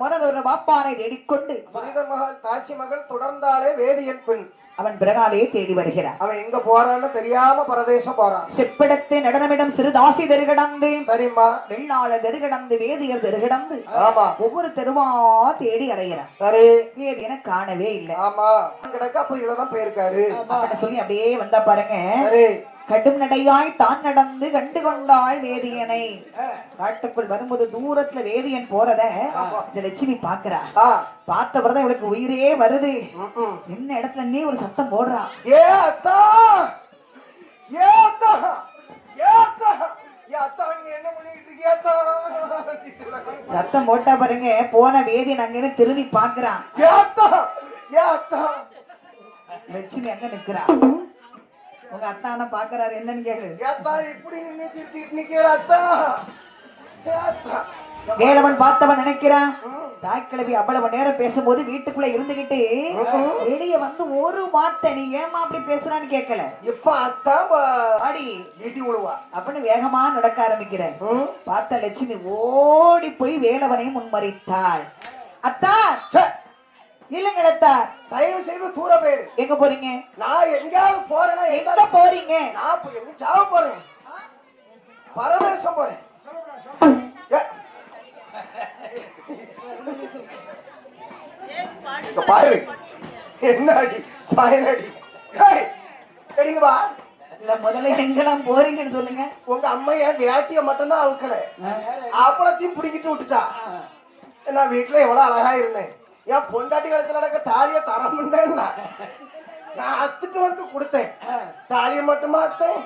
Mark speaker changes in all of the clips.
Speaker 1: மனதொரு வாப்பானை தேடிக்கொண்டு
Speaker 2: புனித மகள் தாசி மகள் தொடர்ந்தாலே வேதியன் பெண்
Speaker 1: அவன் பிறகாலே தேடி வருகிறான்.
Speaker 2: அவன் எங்க போறான்னு தெரியாம பரதேசம் போறான்.
Speaker 1: செப்பிடத்து நடனமிடம் சிறு தாசி தெருகிடந்து
Speaker 2: சரிம்மா
Speaker 1: வெள்ளாளர் தெருகிடந்து வேதியர் தெருகிடந்து
Speaker 2: ஆமா
Speaker 1: ஒவ்வொரு தெருவா தேடி அலைகிறான்.
Speaker 2: சரி
Speaker 1: வேதியனை காணவே இல்லை.
Speaker 2: ஆமா கிடக்க அப்ப இததான் போயிருக்காரு
Speaker 1: அப்படின்னு சொல்லி அப்படியே வந்தா பாருங்க.
Speaker 2: சரி
Speaker 1: கடும் நடையாய் தான் நடந்து கண்டு கொண்டாள் வேதியனை. காட்டுக்குள் வரும்போது தூரத்துல வேதியன் போறத இந்த லட்சுமி பாக்குறா. பார்த்த பிறதான் இவளுக்கு உயிரே வருது. என்ன இடத்துல நீ ஒரு சத்தம் போடுறா.
Speaker 2: ஏ அத்தா ஏ அத்தா ஏ அத்தா ஏ அத்தா நீ என்ன பண்ணிட்டு இருக்கியா அத்தா?
Speaker 1: சத்தம் போட்டா பாருங்க. போன வேதியன் அங்க திரும்பி பாக்குறான்.
Speaker 2: ஏ அத்தா ஏ அத்தா
Speaker 1: லட்சுமி அங்க நிக்கிறா. உங்க அத்தான பாக்குறாரு. என்னன்னு கேளு.
Speaker 2: ஏத்தா இப்படி நின்னு சிரிச்சிட்டு நிக்கிற அத்தா?
Speaker 1: வேலவன் பார்த்தவன் நினைக்கிறான் தாய்க்கிழவி அவ்வளவு நேரம் பேசும்போது வீட்டுக்குள்ள இருந்துகிட்டு வெளியே வந்து ஒரு வார்த்தை நீ ஏமா அப்படி பேசுறான்னு கேட்கல.
Speaker 2: இப்ப அத்தா
Speaker 1: ஆடி
Speaker 2: ஈட்டி விழுவா
Speaker 1: அப்படின்னு வேகமா நடக்க ஆரம்பிக்கிற. பார்த்த லட்சுமி ஓடி போய் வேலவனை முன்மறித்தாள். அத்தா இல்லங்களத்தா
Speaker 2: தயவு செய்து தூர பேரு.
Speaker 1: எங்க போறீங்க?
Speaker 2: நான் எங்கயாவது போறேன்னா
Speaker 1: எங்க போறீங்க?
Speaker 2: நான் எங்க சாவ போறேன். பரதேசம் போறேன். பாரு என்னடி பயனடி எடிங்க வா.
Speaker 1: இல்ல முதல்ல எங்கெல்லாம் போறீங்கன்னு சொல்லுங்க.
Speaker 2: உங்க அம்மா என் விராட்டிய மட்டும்தான் அவுக்கல அப்பளத்தையும் பிடிக்கிட்டு விட்டுட்டா. நான் வீட்டுல எவ்வளவு அழகா இருந்தேன். என் பொண்டாட்டி காலத்துல நடக்க தாலிய தரமுண்டேன்னா நான் அத்துட்டு வந்து கொடுத்தேன். தாலியை மட்டுமா அத்தேன்?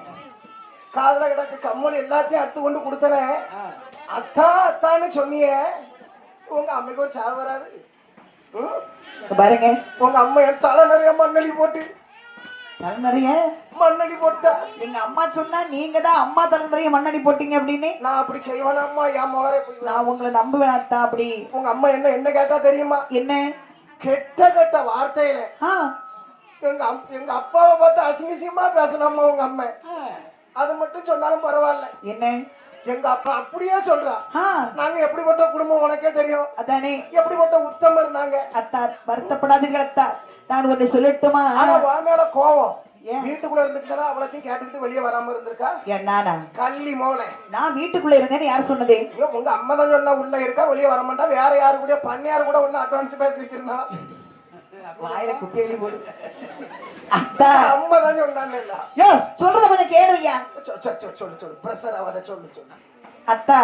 Speaker 2: காதல கிடக்க கம்மல் எல்லாத்தையும் அத்து கொண்டு கொடுத்தனே. அத்தா அத்தான்னு சொன்னிய உங்க அம்மைக்கு ஒரு சாவு வராது.
Speaker 1: பாருங்க
Speaker 2: உங்க அம்மா என் தலை நிறைய மண்ணலி போட்டு
Speaker 1: தலை நிறைய
Speaker 2: மண்ணலி போட்டா.
Speaker 1: நீங்க அம்மா சொன்னா நீங்க தான் அம்மா தலை நிறைய மண்ணடி போட்டீங்க அப்படின்னு.
Speaker 2: நான் அப்படி செய்வேன் அம்மா என் மகரே போய்
Speaker 1: நான் உங்களை நம்புவேன் அத்தா. அப்படி
Speaker 2: உங்க அம்மா என்ன என்ன கேட்டா தெரியுமா?
Speaker 1: என்ன
Speaker 2: கெட்ட கெட்ட வார்த்தையில எங்க அப்பாவை பார்த்து அசிங்கசியமா பேசணும்மா உங்க அம்மா. அது மட்டும் சொன்னாலும் பரவாயில்ல.
Speaker 1: என்ன
Speaker 2: எங்க அப்பா அப்படியே சொல்றா. நாங்க எப்படிப்பட்ட குடும்பம் உனக்கே தெரியும்.
Speaker 1: அதானே
Speaker 2: எப்படிப்பட்ட உத்தமர் நாங்க.
Speaker 1: அத்தா வருத்தப்படாதீர்கள் அத்தா. நான் ஒண்ணு சொல்லட்டுமா?
Speaker 2: ஆனா வா மேல கோவம். வீட்டுக்குள்ள இருந்துக்கிட்டா அவளத்தையும் கேட்டுக்கிட்டு வெளியே வராம இருந்திருக்கா.
Speaker 1: என்னானா
Speaker 2: கள்ளி மோளை.
Speaker 1: நான் வீட்டுக்குள்ள இருந்தேன்னு யார் சொன்னது?
Speaker 2: உங்க அம்மா தான் சொன்னா உள்ள இருக்கா வெளியே வர மாட்டா. வேற யாரு கூட பண்ணையாரு கூட ஒண்ணு அட்வான்ஸ் பேசி வச்சிருந்தா.
Speaker 1: வாயில குட்டி வெளி போடு. அத்தா
Speaker 2: அம்மா தான் சொன்னான்னு
Speaker 1: யோ சொல்றத கொஞ்சம் கேளுயா.
Speaker 2: சொல்லு சொல்லு பிரஷர் ஆகாத சொல்லு சொல்லு.
Speaker 1: அத்தா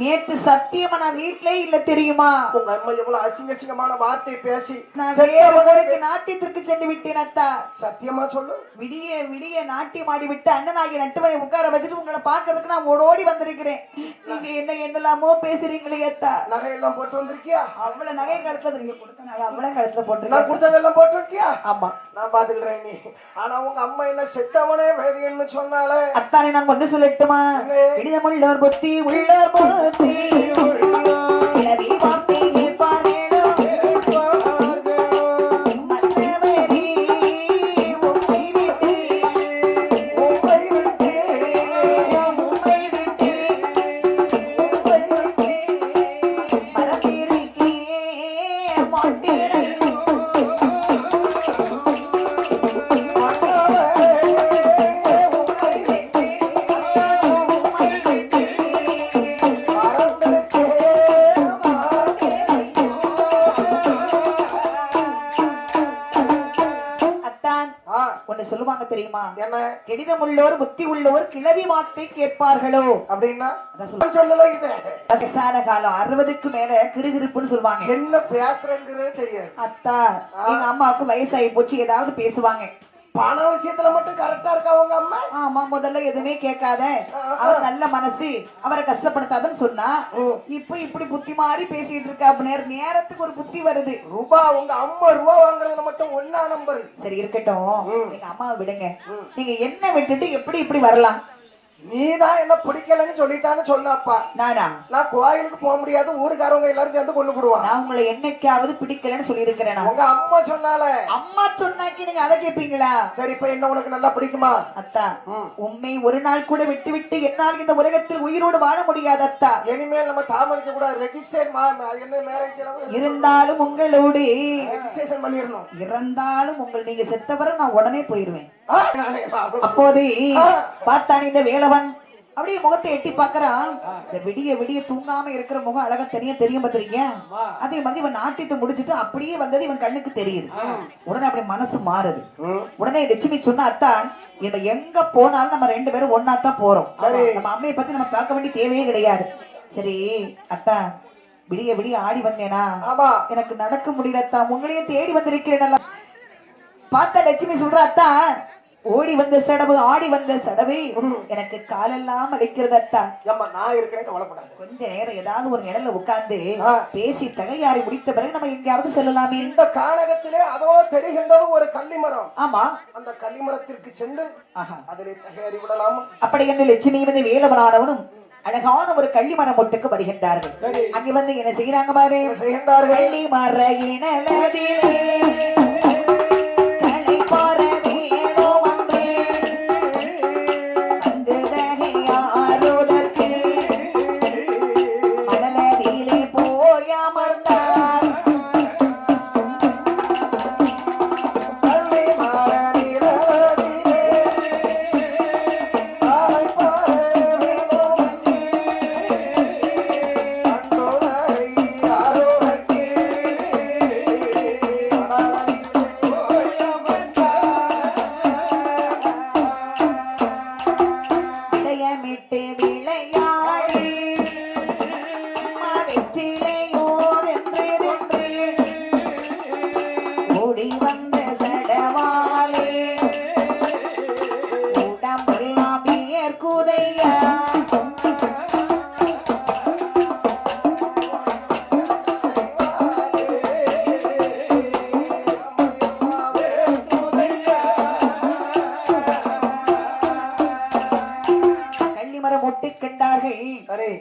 Speaker 1: நேத்து சத்தியமா நான் வீட்லயே இல்ல தெரியுமா?
Speaker 2: உங்க அம்மா எவ்வளவு அசிங்க அசிங்கமான வார்த்தை பேசி
Speaker 1: நான் வேற ஊருக்கு நாட்டியத்திற்கு சென்று விட்டேன் அத்தா.
Speaker 2: சத்தியமா சொல்லு.
Speaker 1: விடிய விடிய நாட்டியம் ஆடி விட்டு அண்ணனாகி நட்டுவரை உட்கார வச்சுட்டு உங்களை பாக்குறதுக்கு நான் ஓடோடி வந்திருக்கிறேன். நீங்க என்ன என்னலாமோ பேசுறீங்களே அத்தா.
Speaker 2: நகை எல்லாம் போட்டு வந்திருக்கியா?
Speaker 1: அவ்வளவு நகை கழுத்துல நீங்க கொடுத்த நகை அவ்வளவு கழுத்துல போட்டு
Speaker 2: நான் கொடுத்ததெல்லாம் போட்டு இருக்கியா?
Speaker 1: ஆமா
Speaker 2: நான் பாத்துக்கிறேன். நீ ஆனா உங்க அம்மா என்ன செத்தவனே வேதியன்னு சொன்னாலே.
Speaker 1: அத்தானே நான் ஒண்ணு சொல்லட்டுமா? இடிதமுள்ளோர் புத்தி உள்ளோர் புத்தி கிளவி வார்த்தை ஏற்பார்களோ மற்றவரே உம்மை விட்டு
Speaker 2: உம்மை விட்டு
Speaker 1: உம்மை விட்டு
Speaker 2: உம்மை விட்டு
Speaker 1: மரத்திருக்கே மாட்டேனை சொல்லுவாங்க தெரியுமா?
Speaker 2: என்ன
Speaker 1: கெடிதம் உள்ளோர் புத்தி உள்ளோர் கிளவி வார்த்தை கேட்பார்களோ
Speaker 2: அப்படின்னா சொல்லல. இது
Speaker 1: வயசான காலம் 60க்கு மேல கிறுகிறுப்புன்னு சொல்லுவாங்க.
Speaker 2: என்ன பேசுறேங்கிறதே தெரியாது.
Speaker 1: அத்தா எங்க அம்மாவுக்கு வயசாகி போச்சு ஏதாவது பேசுவாங்க.
Speaker 2: பண விஷயத்துல மட்டும் கரெக்டா இருக்கா உங்க அம்மா?
Speaker 1: ஆமா முதல்ல எதுவுமே கேட்காத அவர் நல்ல மனசு அவரை கஷ்டப்படுத்தாதுன்னு சொன்னா இப்ப இப்படி புத்தி மாறி பேசிட்டு இருக்க. நேரத்துக்கு ஒரு புத்தி வருது.
Speaker 2: ரூபா உங்க அம்மா ரூபா வாங்குறதுல மட்டும் ஒன்னா நம்பர்.
Speaker 1: சரி இருக்கட்டும். எங்க அம்மாவை விடுங்க. நீங்க என்ன விட்டுட்டு எப்படி இப்படி வரலாம்?
Speaker 2: நீதான் என்ன பிடிக்கலன்னு சொல்லிட்டான்னு சொன்னப்பா.
Speaker 1: நானா
Speaker 2: நான் கோயிலுக்கு போக முடியாது, ஊருக்காரவங்க எல்லாரும் சேர்ந்து கொண்டு போடுவான்.
Speaker 1: நான் உங்களை என்னைக்காவது பிடிக்கலன்னு சொல்லி இருக்கிறேன்.
Speaker 2: உங்க அம்மா சொன்னால.
Speaker 1: அம்மா சொன்னாக்கி நீங்க அதை கேட்பீங்களா?
Speaker 2: சரி, இப்ப என்ன உனக்கு நல்லா பிடிக்குமா?
Speaker 1: அத்தா, உண்மை ஒரு நாள் கூட விட்டு விட்டு என்னால் இந்த உலகத்தில் உயிரோடு வாழ முடியாது அத்தா.
Speaker 2: இனிமேல் நம்ம தாமதிக்க கூடாது. ரெஜிஸ்டர் என்ன மேரேஜ்
Speaker 1: இருந்தாலும் உங்களோடு
Speaker 2: ரெஜிஸ்ட்ரேஷன் பண்ணிடணும்.
Speaker 1: இருந்தாலும் உங்கள் நீங்க செத்தவரை நான் உடனே போயிருவேன். அப்போது பார்த்தானே இந்த வேலவன் அப்படியே முகத்தை எட்டி பாக்குறான். இந்த விடிய விடிய தூங்காம இருக்கிற முகம் அழகா தெரியும் பார்த்திருக்கீங்க. அதே மாதிரி இவன் நாட்டியத்தை முடிச்சுட்டு அப்படியே வந்தது இவன் கண்ணுக்கு தெரியுது. உடனே அப்படி மனசு மாறுது. உடனே லட்சுமி சொன்னா, அத்தான் இவன் எங்க போனாலும் நம்ம 2 பேரும் ஒன்னாத்தான் போறோம். நம்ம அம்மையை பத்தி நம்ம பார்க்க வேண்டிய தேவையே கிடையாது. சரி அத்தா, விடிய விடிய ஆடி வந்தேனா எனக்கு நடக்க முடியல அத்தா, உங்களையே தேடி வந்திருக்கிறேன். பார்த்த லட்சுமி சொல்ற, அத்தா ஓடி வந்த சடவு ஆடி வந்த சடவு எனக்கு காலெல்லாம் அழைக்கிறது அத்தா.
Speaker 2: நான் இருக்கிறேன், கவலைப்படாத.
Speaker 1: கொஞ்ச நேரம் ஏதாவது ஒரு நிழல்ல உட்கார்ந்து பேசி தகையாரி முடித்த பிறகு நம்ம எங்கேயாவது செல்லலாமே.
Speaker 2: இந்த கானகத்திலே அதோ தெரிகின்றது ஒரு கள்ளிமரம்.
Speaker 1: ஆமா,
Speaker 2: அந்த கள்ளிமரத்திற்கு சென்று அதிலே தகையாரி விடலாம்.
Speaker 1: அப்படி என்று லட்சுமி வந்து வேலவனானவனும் அழகான ஒரு கள்ளிமரம் ஒட்டுக்கு வருகின்றார்கள். அங்க வந்து என்ன செய்யறாங்க பாரு, கள்ளிமர இனலதிலே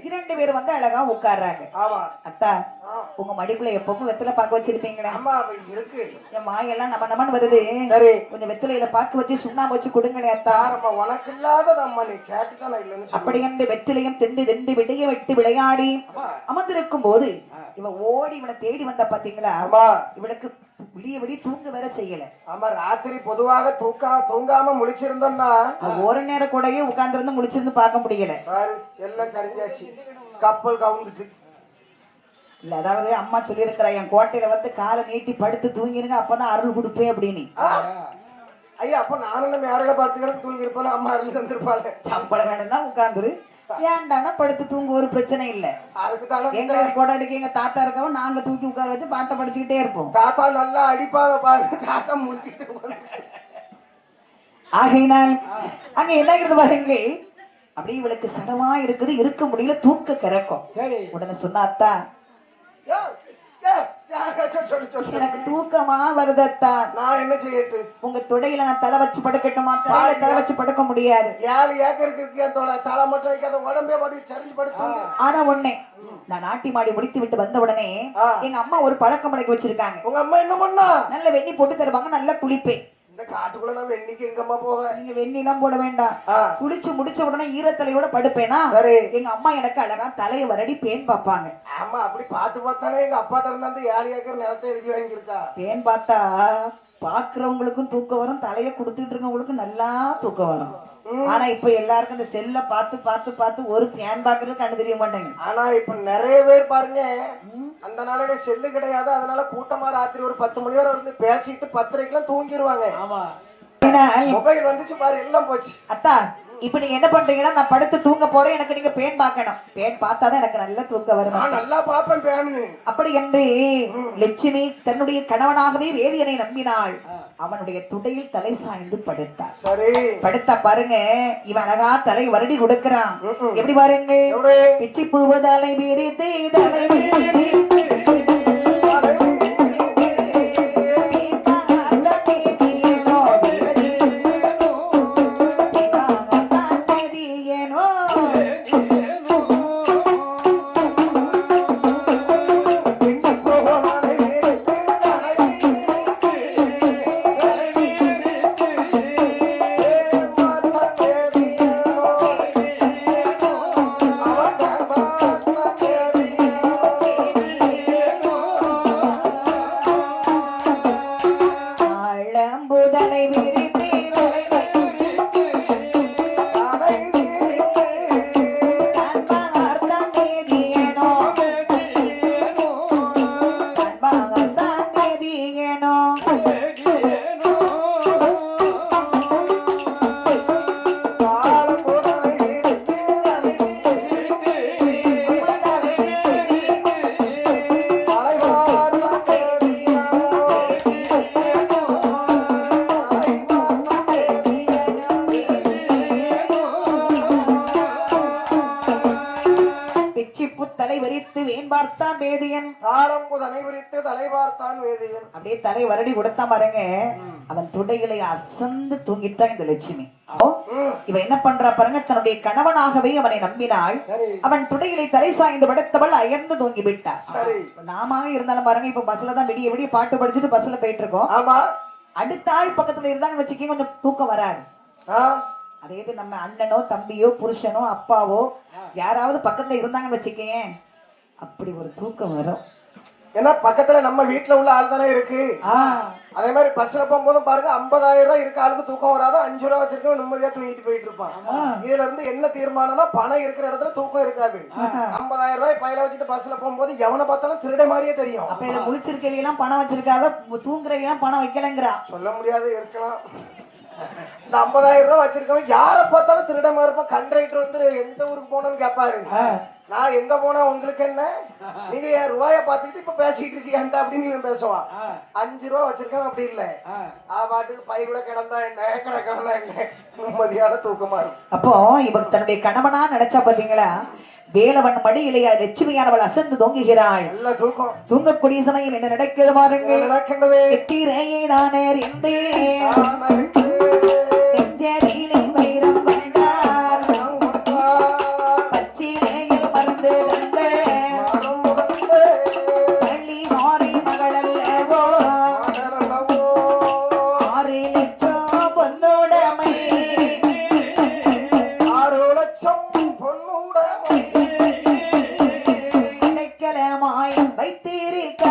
Speaker 1: இரண்டு பேரும் வந்து அழகா உட்கார்றாங்க. அத்தா, உங்க மடிக்குள்ள எப்பவும் வெத்தலை பாக்க வச்சிருப்பீங்களே? என் மாயெல்லாம் நம்ம நம்மன்னு வருது, கொஞ்சம் வெத்தலையில பாக்கு வச்சு சுண்ணாம்பு வச்சு கொடுங்களே அத்தா.
Speaker 2: உனக்கு இல்லாத
Speaker 1: அப்படி அந்த வெத்திலையும் திண்டு திண்டு விடைய விட்டு விளையாடி அமர்ந்திருக்கும் போது இவன் ஓடி இவனை தேடி வந்த பாத்தீங்களா? இவனுக்கு விடிய விடிய தூங்க வேற செய்யல.
Speaker 2: ஆமா, ராத்திரி பொதுவாக தூங்காம முழிச்சிருந்தோம்னா
Speaker 1: ஒரு நேரம் கூடயே உட்கார்ந்து இருந்து முழிச்சிருந்து பார்க்க முடியல.
Speaker 2: எல்லாம் சரிஞ்சாச்சு, கப்பல் கவுந்துச்சு.
Speaker 1: இல்ல, அதாவது அம்மா சொல்லி இருக்கிற என் கோட்டையில வந்து காலை நீட்டி படுத்து தூங்கிருங்க, அப்பதான் அருள் கொடுப்பேன் அப்படின்னு.
Speaker 2: ஐயா, அப்ப நானும் மேடையில பார்த்துக்கிறேன் தூங்கி இருப்பேன், அம்மா அருள் தந்திருப்பாங்க.
Speaker 1: சம்பளம் வேணும் தான் உட்கார்ந்துரு, ஏன்டானா படுத்து தூங்க ஒரு பிரச்சனை இல்ல. எங்க கொடாடிக்கு எங்க தாத்தா இருக்கவும் நாங்க தூக்கி உட்கார வச்சு பாட்டை படிச்சுக்கிட்டே இருப்போம்.
Speaker 2: தாத்தா நல்லா அடிப்பாங்க பாருங்க, தாத்தா முடிச்சுட்டு.
Speaker 1: ஆகையினால் அங்க என்ன பாருங்க, அப்படியே இவளுக்கு சடமா இருக்குது, இருக்க முடியல, தூக்க கிறக்கும். உடனே சொன்னா, அத்தா எனக்கு தூக்கமா வருதத்தா, நான் என்ன செய்யட்டு? உங்க தொடையில நான் தலை வச்சு படுக்கட்டுமா? தலை வச்சு படுக்க முடியாது. 7 ஏக்கருக்கு இருக்கு, தலை மட்டும் வைக்காத, உடம்பே படி சரிஞ்சு படுத்தாங்க. ஆனா ஒண்ணே, நான் நாட்டி மாடி முடித்து விட்டு வந்த உடனே எங்க அம்மா ஒரு பழக்கம் படைக்க வச்சிருக்காங்க.
Speaker 2: உங்க அம்மா என்ன பண்ணா?
Speaker 1: நல்ல வெண்ணி போட்டு தருவாங்க, நல்லா குளிப்பேன்.
Speaker 2: காட்டுக்குள்ள நான் வெண்ணிக்கு எங்கம்மா போவேன்?
Speaker 1: நீங்க வெண்ணி எல்லாம் போட வேண்டாம், குளிச்சு முடிச்ச உடனே ஈரத்தலையோட படுப்பேனா எங்க அம்மா எனக்கு அழகா தலையை வரடி பேன் பாப்பாங்க.
Speaker 2: ஆமா, அப்படி பாத்து பார்த்தாலே எங்க அப்பாட்ட இருந்தா 7 ஏக்கர் நிலத்தை எழுதி வாங்கியிருக்கா.
Speaker 1: பேன் பார்த்தா பாக்குறவங்களுக்கும் தூக்கம் வரும், தலையை கொடுத்துட்டு இருக்கவங்களுக்கும் நல்லா தூக்கம் வரும். ஆனா இப்ப எல்லாருக்கும் இந்த செல்ல பார்த்து பார்த்து பார்த்து ஒரு பேன் பாக்குறது கண்டு தெரிய மாட்டாங்க.
Speaker 2: ஆனா இப்ப நிறைய பேர் பாருங்க, அந்த நாளையில செல்லு கிடையாது, அதனால கூட்டமா ராத்திரி ஒரு 10 மணி வரை இருந்து பேசிட்டு 10:30க்குலாம் தூங்கிடுவாங்க. மொபைல் வந்துச்சு பாரு, எல்லாம் போச்சு.
Speaker 1: அத்தா, இப்ப நீங்க என்ன பண்றீங்கன்னா, நான் படுத்து தூங்க போறேன், எனக்கு நீங்க பேன் பார்க்கணும். பேன் பார்த்தாதான் எனக்கு நல்ல தூக்கம் வரும்.
Speaker 2: நான் நல்லா பாப்பேன் பேனு.
Speaker 1: அப்படி என்று லட்சுமி தன்னுடைய கணவனாகவே வேதியனை நம்பினாள். அவனுடைய துடையில் தலை சாய்ந்து படுத்தார்.
Speaker 2: சரி,
Speaker 1: படுத்தா பாருங்க, இவன் அழகா தலை வருடி கொடுக்கிறான். எப்படி பாருங்க, பிச்சி பூவ தலை விரித்து தலை ஏனோ வேதியன்
Speaker 2: தாளம்பு தனை விரித்து தலை பார்த்தான் வேதியன்.
Speaker 1: அப்படியே தலை வருடி கொடுத்தா பாருங்க, அவன் துடைகளை அசந்து தூங்கிட்டான் இந்த லட்சுமி. இவன் என்ன பண்றா பாருங்க, தன்னுடைய கணவனாகவே அவனை நம்பினாள். அவன் துடைகளை தலை சாய்ந்து படுத்தவள் அயர்ந்து தூங்கி விட்டார். நாம இருந்தாலும் பாருங்க, இப்ப பஸ்ல தான் விடிய விடிய பாட்டு படிச்சுட்டு பஸ்ல போயிட்டு இருக்கோம்.
Speaker 2: ஆமா,
Speaker 1: அடுத்த ஆள் பக்கத்துல இருந்தாங்க வச்சுக்கீங்க, கொஞ்சம் தூக்கம் வராது. அதே இது நம்ம அண்ணனோ தம்பியோ புருஷனோ அப்பாவோ யாராவது பக்கத்துல இருந்தாங்கன்னு வச்சுக்கீங்க, அப்படி ஒரு தூக்கம் வரும்.
Speaker 2: ஏன்னா பக்கத்துல நம்ம வீட்டுல உள்ள ஆள் தானே இருக்கு. அதே மாதிரி பஸ்ல போகும்போதும் பாருங்க, 50,000 ரூபாய் இருக்க ஆளுக்கு தூக்கம் வராது, 5 ரூபா வச்சிருக்கவன் நிம்மதியா தூங்கிட்டு போயிட்டு இருப்பான். இதுல இருந்து என்ன தீர்மானம்னா, பணம் இருக்கிற இடத்துல தூக்கம் இருக்காது. 50,000 ரூபாய் பையில வச்சுட்டு பஸ்ல போகும்போது எவனை பார்த்தாலும் திருட மாதிரியே தெரியும்.
Speaker 1: அப்ப இதை முழிச்சிருக்கவையெல்லாம் பணம் வச்சிருக்காங்க, தூங்குறவையெல்லாம் பணம் வைக்கலங்கிறா.
Speaker 2: சொல்ல முடியாது, இருக்கலாம். இந்த 50,000 ரூபாய் வச்சிருக்கவன் யாரை பார்த்தாலும் திருட மாதிரி இருப்பான். கண்ட்ரைட்டர் வந்து எந்த ஊருக்கு போனோம்னு கேட்பாரு. நான் எங்க போனா உங்களுக்கு என்ன, நீங்க என் ரூபாய பாத்துக்கிட்டு இப்ப பேசிட்டு இருக்கீங்கன்ட்டு அப்படின்னு இவன் பேசுவான். 5 ரூபா வச்சிருக்கேன் அப்படி இல்ல, பாட்டுக்கு பை கூட கிடந்தா என்ன கிடக்கலாம் என்ன, நிம்மதியான தூக்கமா இருக்கும்.
Speaker 1: அப்போ இவன் தன்னுடைய கணவனா நினைச்சா பாத்தீங்களா, வேலவன் மடியிலேயே லட்சுமியானவள் அசந்து தூங்குகிறாள்.
Speaker 2: நல்ல தூக்கம்.
Speaker 1: தூங்கக்கூடிய சமயம் என்ன நடக்கிறது பாருங்க.
Speaker 2: நடக்கின்றது.
Speaker 1: எத்திரையை நானே நெஞ்சரிலே வைரம் கொண்டார், பச்சிலையில் மறந்து வந்த பள்ளி மாறி மகளல்லவோ, 6 லட்சம் பொன்னுடைமை,
Speaker 2: 6 லட்சம் பொன்னுடைமை
Speaker 1: அடைக்கலமாய் வைத்திருக்க,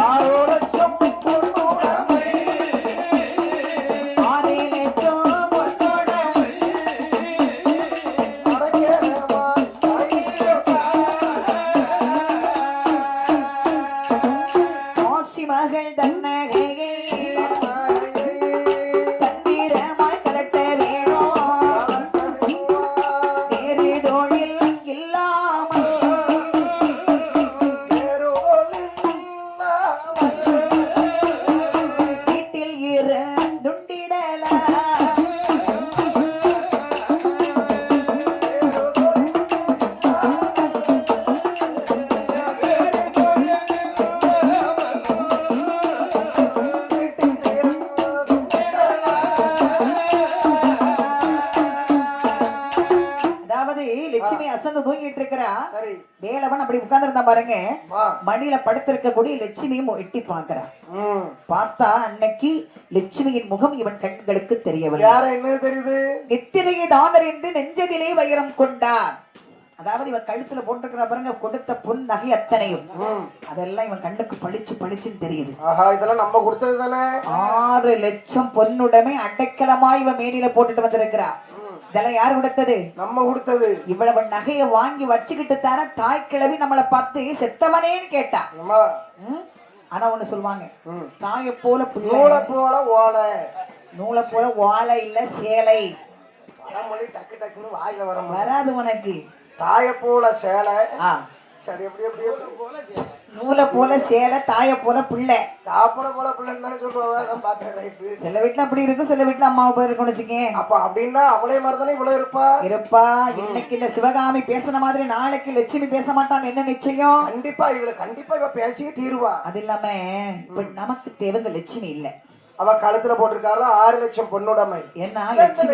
Speaker 2: 6 லட்சம் பொன்னுடைமை
Speaker 1: 6 லட்சம் பொன்னுடைமை ஆசி மகள் தன்னகையை தந்திரமாய் கலட்ட வேணும், வேறு தொழில் இல்லாமல் வீட்டில் இருந்துண்டிடலாம். அதாவது லட்சுமி அசந்து தூங்கிட்டு இருக்கிறா.
Speaker 2: சரி.
Speaker 1: வேலவன் அப்படி உட்கார்ந்து இருந்தா பாருங்க,
Speaker 2: வா.
Speaker 1: மடியில படுத்திருக்க கூடிய லட்சுமியும் எட்டி பாக்குறா. பார்த்தா அன்னைக்கு லட்சுமியின் முகம் இவன் கண்களுக்கு தெரியவில்லை.
Speaker 2: யார என்ன தெரியுது?
Speaker 1: நித்திரையை தான் அறிந்து நெஞ்சதிலே வைரம் கொண்டார். அதாவது இவன் கழுத்துல போட்டிருக்கிற பாருங்க, கொடுத்த பொன் நகை அத்தனையும் அதெல்லாம் இவன் கண்ணுக்கு பளிச்சு பளிச்சுன்னு தெரியுது.
Speaker 2: ஆஹா, இதெல்லாம் நம்ம கொடுத்தது தானே.
Speaker 1: 6 லட்சம் பொன்னுடைமை அடைக்கலமாய் இவன் மேனியில போட்டுட்டு வந்திருக்கிறா. இதெல்லாம் யாரு கொடுத்தது?
Speaker 2: நம்ம கொடுத்தது.
Speaker 1: இவ்வளவு நகையை வாங்கி வச்சுக்கிட்டு தானே தாய் கிழவி நம்மளை பார்த்து செத்தவனேன்னு கேட்டா. ஆனா ஒண்ணு சொல்லுவாங்க, தாயை போல
Speaker 2: நூலை போல ஓலை,
Speaker 1: நூலை போல ஓலை இல்ல சேலை.
Speaker 2: பழமொழி டக்கு டக்குன்னு வாயில
Speaker 1: வராது உனக்கு.
Speaker 2: தாயை போல சேலை. சரி, எப்படி எப்படி
Speaker 1: நூலை போல சேலை, தாயை போல பிள்ளை.
Speaker 2: தாப்பன போல பிள்ளைன்னு தானே சொல்லுவாங்க. பார்த்தேன், ரைட்டு.
Speaker 1: சில வீட்டுல அப்படி இருக்கும், சில வீட்டுல அம்மாவை போய் இருக்கும்னு வச்சுக்கேன்.
Speaker 2: அப்ப அப்படின்னா அவளே மாதிரி தானே இவ்வளவு
Speaker 1: இருப்பா. இன்னைக்கு இந்த சிவகாமி பேசுன மாதிரி நாளைக்கு லட்சுமி பேச மாட்டான்னு என்ன நிச்சயம்?
Speaker 2: கண்டிப்பா இதுல கண்டிப்பா இவ பேசியே தீருவா.
Speaker 1: அது இல்லாம இப்ப நமக்கு தேவை இந்த லட்சுமி இல்ல.
Speaker 2: அவ கழுத்துல போட்டிருக்காரு 6 லட்சம் பொன்னுடைமை.
Speaker 1: ஏன்னா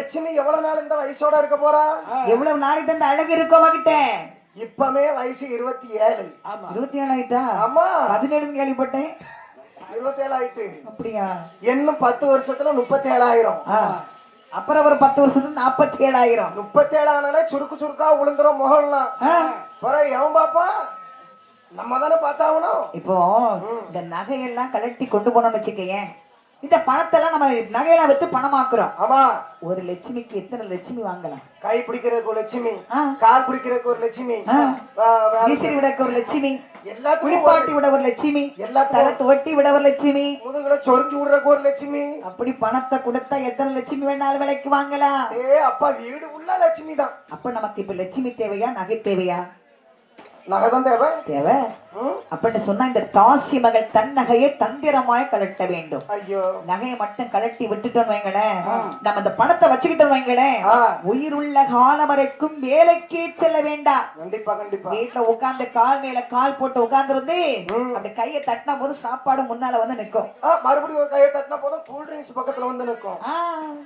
Speaker 2: லட்சுமி எவ்வளவு நாள் இந்த வயசோட இருக்க போறா?
Speaker 1: எவ்வளவு நாளைக்கு அந்த அழகு இருக்கோ அவகிட்ட?
Speaker 2: இப்பமே வயசு 27.
Speaker 1: 27 ஆயிட்டா?
Speaker 2: ஆமா,
Speaker 1: 17 கேள்விப்பட்டேன்.
Speaker 2: 27 ஆயிட்டு.
Speaker 1: அப்படியா?
Speaker 2: இன்னும் 10 வருஷத்துல 37,000.
Speaker 1: அப்புறம் ஒரு 10 வருஷத்துல 47,000.
Speaker 2: 37 ஆனாலே சுருக்கு சுருக்கா உளுந்துரும் முகம்லாம். எவன் பாப்பா? நம்ம தானே பார்த்தாகணும்.
Speaker 1: இப்போ இந்த நகையெல்லாம் கலட்டி கொண்டு போனோம்னு வச்சுக்கேன், இந்த பணத்தெல்லாம் நம்ம நகையெல்லாம் வித்து பணமாக்குறோம்.
Speaker 2: ஆமா.
Speaker 1: ஒரு லட்சுமிக்கு எத்தனை லட்சுமி வாங்கலாம்?
Speaker 2: கை பிடிக்கிறதுக்கு ஒரு லட்சுமி, கால் பிடிக்கிறதுக்கு ஒரு லட்சுமி,
Speaker 1: விசிறி விடக்கு ஒரு லட்சுமி,
Speaker 2: எல்லாத்துக்கும்
Speaker 1: குளிப்பாட்டி விட ஒரு லட்சுமி, எல்லாத்துக்கும் தொட்டி விட ஒரு லட்சுமி,
Speaker 2: முதுகுல சொரிஞ்சு விடுறதுக்கு ஒரு லட்சுமி.
Speaker 1: அப்படி பணத்தை கொடுத்தா எத்தனை லட்சுமி வேணாலும் விலைக்கு வாங்கலாம்.
Speaker 2: அப்பா வீடு உள்ள லட்சுமி தான்.
Speaker 1: அப்ப நமக்கு இப்ப லட்சுமி தேவையா நகை தேவையா?
Speaker 2: நகைதான் தேவை.
Speaker 1: தேவை அப்படின்னு சொன்னா இந்த தாசி மகள் தன் நகையை தந்திரமாய் கலட்ட வேண்டும்.
Speaker 2: ஐயோ,
Speaker 1: நகையை மட்டும் கலட்டி விட்டுட்டோம் வைங்களேன், நம்ம அந்த பணத்தை வச்சுக்கிட்டோம் வைங்களேன், உயிருள்ள காலம் வரைக்கும் வேலைக்கே செல்ல வேண்டாம்.
Speaker 2: கண்டிப்பா கண்டிப்பா.
Speaker 1: வீட்டுல உட்கார்ந்து கால் மேல கால் போட்டு உட்கார்ந்து இருந்து அப்படி கையை தட்டின போது சாப்பாடு முன்னால வந்து நிக்கும்.
Speaker 2: மறுபடியும் ஒரு கையை தட்டின போதும் கூல் ட்ரிங்க்ஸ் பக்கத்துல வந்து நிக்கும்.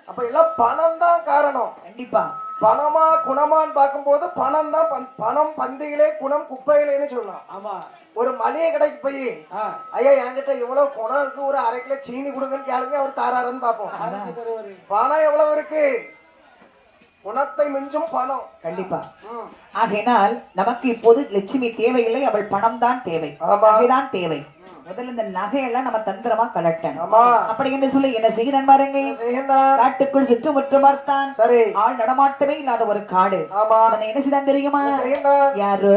Speaker 2: அப்ப எல்லாம் பணம் தான் காரணம்.
Speaker 1: கண்டிப்பா.
Speaker 2: பணமா குணமான்னு பார்க்கும்போது பணம் தான். பணம் பந்தியிலே குணம் குப்பையிலேன்னு சொன்னான்.
Speaker 3: ஆமா.
Speaker 2: ஒரு மளிகை கடைக்கு போய் ஐயா என்கிட்ட இவ்வளவு குணம் இருக்கு, ஒரு 1/2 கிலோ சீனி கொடுங்கன்னு கேளுங்க, அவர் தாராருன்னு பார்ப்போம். பணம் எவ்வளவு இருக்கு? குணத்தை மிஞ்சும் பணம்.
Speaker 1: கண்டிப்பா. ஆகையினால் நமக்கு இப்போது லட்சுமி தேவையில்லை, அவள் பணம் தான் தேவை. நகைதான் தேவை. முதல்ல இந்த நகையெல்லாம் நம்ம தந்திரமா கலட்டணும். அப்படி என்று சொல்லி என்ன செய்கிறான் பாருங்கள். காட்டுக்குள் சுற்றுமுற்று பார்த்தான்.
Speaker 2: சரி.
Speaker 1: ஆள் நடமாட்டமே இல்லாத ஒரு காடு. என்ன செய்தான் தெரியுமா? யாரோ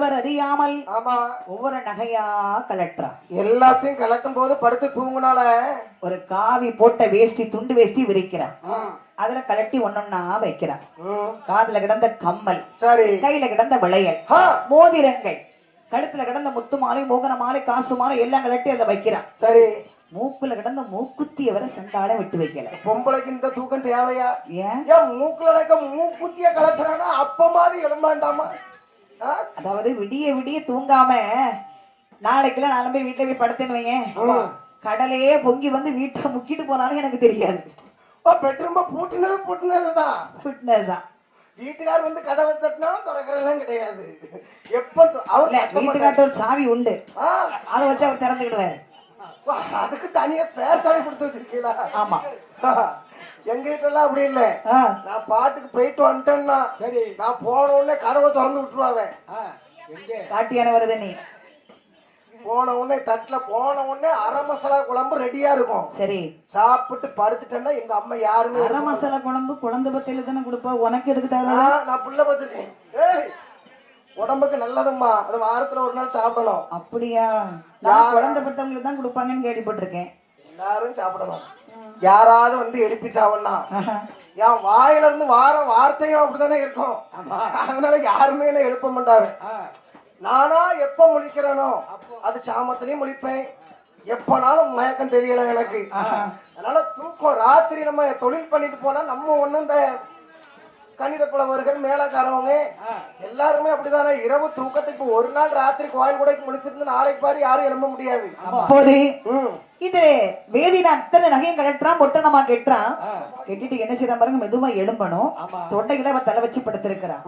Speaker 1: வேற அறியாமல் ஒவ்வொரு நகையா கலட்டுறா. எல்லாத்தையும் கலட்டும் போது படுத்து தூங்குனால ஒரு காவி போட்ட வேஷ்டி, துண்டு வேஷ்டி விரிக்கிறான். அதுல கலட்டி ஒன்னொன்னா வைக்கிறான். காதுல கிடந்த கம்மல், சரி, கையில கிடந்த வளையல், மோதிரங்கள், கழுத்துல கிடந்த முத்து மாலை, மோகன மாலை, காசு மாலை எல்லாம் கலட்டி அதுல வைக்கிறான். சரி. மூக்குல கிடந்த மூக்குத்திய வர செண்டால விட்டு வைக்கல. பொம்பளைக்கு இந்த தூக்கம் தேவையா? ஏன் மூக்குல இருக்க மூக்குத்திய கலட்டுறானா அப்ப மாதிரி எழுமாண்டாமா? அதாவது விடிய விடிய தூங்காம நாளைக்கெல்லாம் நான் போய் வீட்டுல போய் படுத்தேன்னு வையேன், கடலையே பொங்கி வந்து வீட்டை முக்கிட்டு போனாலும் எனக்கு தெரியாது. பெட்ரூம் பூட்டினதுதான். வீட்டுக்கார் வந்து கதவை தட்டினாலும் திறக்கிறதெல்லாம் கிடையாது. எப்ப அவர் வீட்டுக்கார்ட்ட ஒரு சாவி உண்டு, அதை வச்சு அவர் திறந்துக்கிடுவாரு. அதுக்கு தனியா ஸ்பேர் சாவி கொடுத்து வச்சிருக்கீங்களா? ஆமா. எங்க வீட்டுல எல்லாம் அப்படி இல்ல. நான் பாட்டுக்கு போயிட்டு வந்துட்டேன்னா நான் போன உடனே கதவை திறந்து விட்டுருவாங்க. காட்டியான வருது நீ போன உடனே தட்டுல போன உடனே அரை மசாலா குழம்பு ரெடியா இருக்கும். சரி, சாப்பிட்டு படுத்துட்டேன்னா எங்க அம்மா யாருமே அரை மசாலா குழம்பு குழந்தை பத்தியில தானே கொடுப்பா, உனக்கு எதுக்கு தர? நான் புள்ள பத்திருக்கேன். ஏய், உடம்புக்கு நல்லதும்மா, அது வாரத்துல ஒரு நாள் சாப்பிடணும். அப்படியா? நான் குழந்தை பத்தவங்களுக்கு தான் கொடுப்பாங்கன்னு கேள்விப்பட்டிருக்கேன். எல்லாரும் சாப்பிடணும். யாராவது வந்து எழுப்பிட்டாவன்னா என் வாயில இருந்து வார வார்த்தையும் அப்படித்தானே இருக்கும். அதனால யாருமே என்ன எழுப்ப மாட்டாரு. நானா எப்ப முழிக்கிறேனோ அது சாமத்திலயும் முழிப்பேன், எப்பனாலும் மயக்கம் தெரியல எனக்கு. அதனால தூக்கம் ராத்திரி நம்ம தொழில் பண்ணிட்டு போனா நம்ம ஒண்ணும் இந்த கணித புலவர்கள் மேலக்காரவங்க எல்லாருமே அப்படிதானே. இரவு தூக்கத்தை இப்ப ஒரு நாள் ராத்திரி கோயில் கூட முடிச்சிருந்து நாளைக்கு பாரு யாரும் எழும்ப முடியாது. அப்போது இது வேதி நான் அத்தனை நகையும் கலட்டுறான், பொட்டனமா கெட்டுறான். கெட்டிட்டு என்ன செய்யறான் பாருங்க, மெதுவா எழும்பணும். தொண்டைகளை அவ தலை வச்சு படுத்திருக்கிறான்.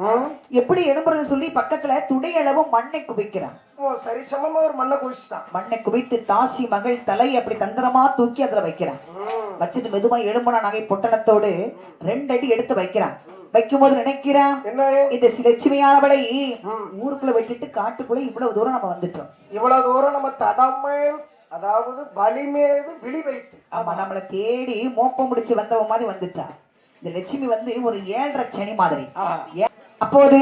Speaker 1: எப்படி எழும்புறதுன்னு சொல்லி பக்கத்துல துடையளவு மண்ணை குவிக்கிறான். சரி சமமா ஒரு மண்ணை குவிச்சுட்டான். மண்ணை குவித்து தாசி மகள் தலை அப்படி தந்திரமா தூக்கி அதுல வைக்கிறான். வச்சுட்டு மெதுவா எழும்புனா நகை பொட்டணத்தோடு 2 அடி எடுத்து வைக்கிறான். வைக்கும் போது நினைக்கிறான், இந்த லட்சுமியானவளை ஊருக்குள்ள விட்டுட்டு காட்டுக்குள்ள இவ்வளவு தூரம் நம்ம வந்துட்டோம். இவ்வளவு தூரம் நம்ம தடமை
Speaker 2: அதாவது வலிமேது விழி வைத்து.
Speaker 1: ஆமா, நம்மளை தேடி மோப்பம் முடிச்சு வந்தவ மாதிரி வந்துட்டா. இந்த லட்சுமி வந்து ஒரு 7.5 சனி மாதிரி. அப்போது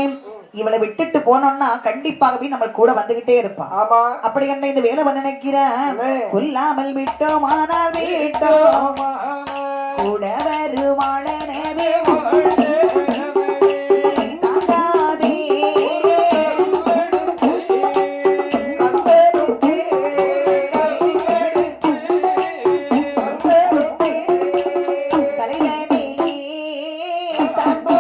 Speaker 1: இவளை விட்டுட்டு போனோம்னா கண்டிப்பாகவே நம்ம கூட வந்துகிட்டே இருப்பா.
Speaker 2: ஆமா,
Speaker 1: அப்படி என்ன இந்த வேலை பண்ண நினைக்கிறேன். கொல்லாமல் விட்டோம் ஆனால் விட்டோம் கூட வருவாளனவே தாங்காதே தலைவனே தங்கோ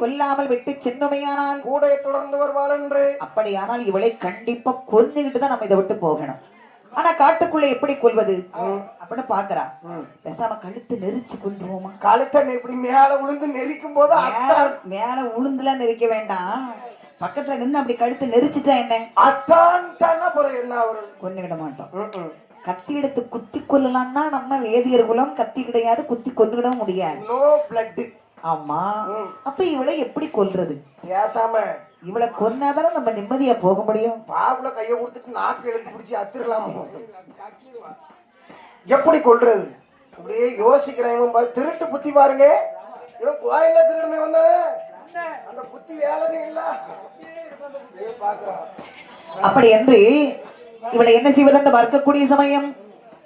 Speaker 1: கொல்லாமல் விட்டு சென்னுமையானால்
Speaker 2: கூட தொடர்ந்து வருவாள் என்று.
Speaker 1: அப்படியானால் இவளை கண்டிப்பா கொன்னுகிட்டு தான் நம்ம இதை விட்டு போகணும். ஆனா காட்டுக்குள்ள எப்படி கொல்வது அப்படின்னு பாக்குறா. பேசாம கழுத்து நெரிச்சு கொண்டுருவோமா?
Speaker 2: கழுத்தை இப்படி மேல விழுந்து நெரிக்கும் போது
Speaker 1: மேல உளுந்துல நெரிக்க வேண்டாம், பக்கத்துல நின்னு அப்படி கழுத்து நெரிச்சுட்டா என்ன
Speaker 2: அத்தான் என்ன ஒரு
Speaker 1: கொன்னுகிட மாட்டோம். கத்தி எடுத்து குத்தி கொல்லலாம்னா நம்ம வேதியர் குலம் கத்தி கிடையாது, குத்தி கொல்லுகிடவும் முடியாது.
Speaker 2: No blood.
Speaker 1: ஆமா, அப்ப இவளை எப்படி கொல்றது?
Speaker 2: பேசாம
Speaker 1: இவளை கொன்னாதானே நம்ம நிம்மதியா போக முடியும்.
Speaker 2: பாகுல கைய கொடுத்துட்டு நாக்கு எழுத்து பிடிச்சி அத்திரலாம். எப்படி கொல்றது அப்படியே யோசிக்கிறேன். திருட்டு புத்தி பாருங்க. இவன் கோயில்ல திருடனே வந்தானே, அந்த புத்தி வேலையே இல்ல.
Speaker 1: அப்படி என்று இவளை என்ன செய்வது? அந்த மறுக்கக்கூடிய சமயம்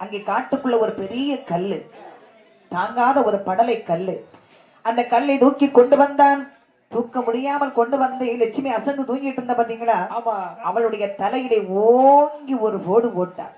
Speaker 1: அங்கே காட்டுக்குள்ள ஒரு பெரிய கல்லு, தாங்காத ஒரு படலை கல்லு. அந்த கல்லை தூக்கி கொண்டு வந்தான். தூக்க முடியாமல் கொண்டு வந்து லட்சுமி அசந்து தூங்கிட்டு இருந்தா பாத்தீங்களா, அவளுடைய தலையிலே ஓங்கி ஒரு போடு போட்டார்.